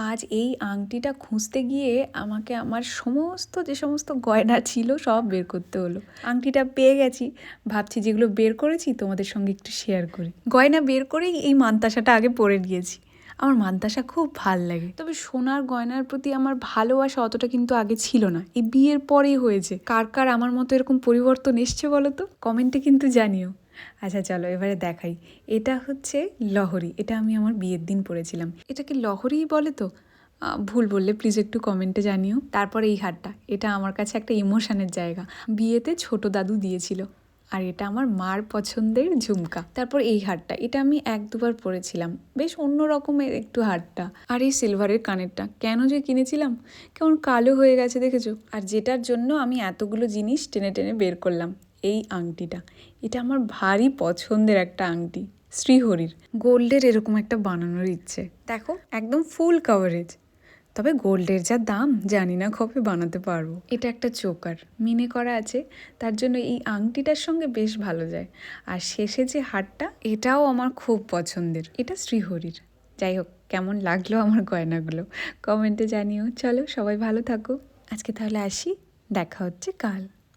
আজ এই আংটিটা খুঁজতে গিয়ে আমাকে আমার যে সমস্ত গয়না ছিল সব বের করতে হলো। আংটিটা পেয়ে গেছি, ভাবছি যেগুলো বের করেছি তোমাদের সঙ্গে একটু শেয়ার করি। গয়না বের করেই এই মানতাসাটা আগে পরে নিয়েছি। আমার মানতাসা খুব ভাল লাগে, তবে সোনার গয়নার প্রতি আমার ভালোবাসা অতটা কিন্তু আগে ছিল না, এই বিয়ের পরেই হয়েছে। কার কার আমার মতো এরকম পরিবর্তন এসছে বলো তো, কমেন্টে কিন্তু জানিও। আচ্ছা চলো এবারে দেখাই। এটা হচ্ছে লহরি, এটা আমি আমার বিয়ের দিন পরেছিলাম। এটাকে লহরিই বলে তো? ভুল বললে প্লিজ একটু কমেন্টে জানিও। তারপরে এই হারটা, এটা আমার কাছে একটা ইমোশনের জায়গা, বিয়েতে ছোট দাদু দিয়েছিল। আর এটা আমার মার পছন্দের ঝুমকা। তারপর এই হারটা, এটা আমি 1-2বার পরেছিলাম, বেশ অন্য রকমের একটু হারটা। আর এই সিলভারের কানেরটা কেন যে কিনেছিলাম, কেমন কালো হয়ে গেছে দেখেছো। আর যেটার জন্য আমি এতগুলো জিনিস টেনে টেনে বের করলাম, এই আংটিটা। এটা আমার ভারী পছন্দের একটা আংটি, শ্রীহরির। গোল্ডের এরকম একটা বানানোর ইচ্ছে, দেখো একদম ফুল কভারেজ। তবে গোল্ডের যা দাম, জানি না কবে বানাতে পারবো। এটা একটা চোকার মিনে করা আছে, তার জন্য এই আংটিটার সঙ্গে বেশ ভালো যায়। আর শেষে যে হারটা, এটাও আমার খুব পছন্দের, এটা শ্রীহরির। যাই হোক, কেমন লাগলো আমার গয়নাগুলো কমেন্টে জানিও। চলো সবাই ভালো থাকো, আজকে তাহলে আসি, দেখা হচ্ছে কাল।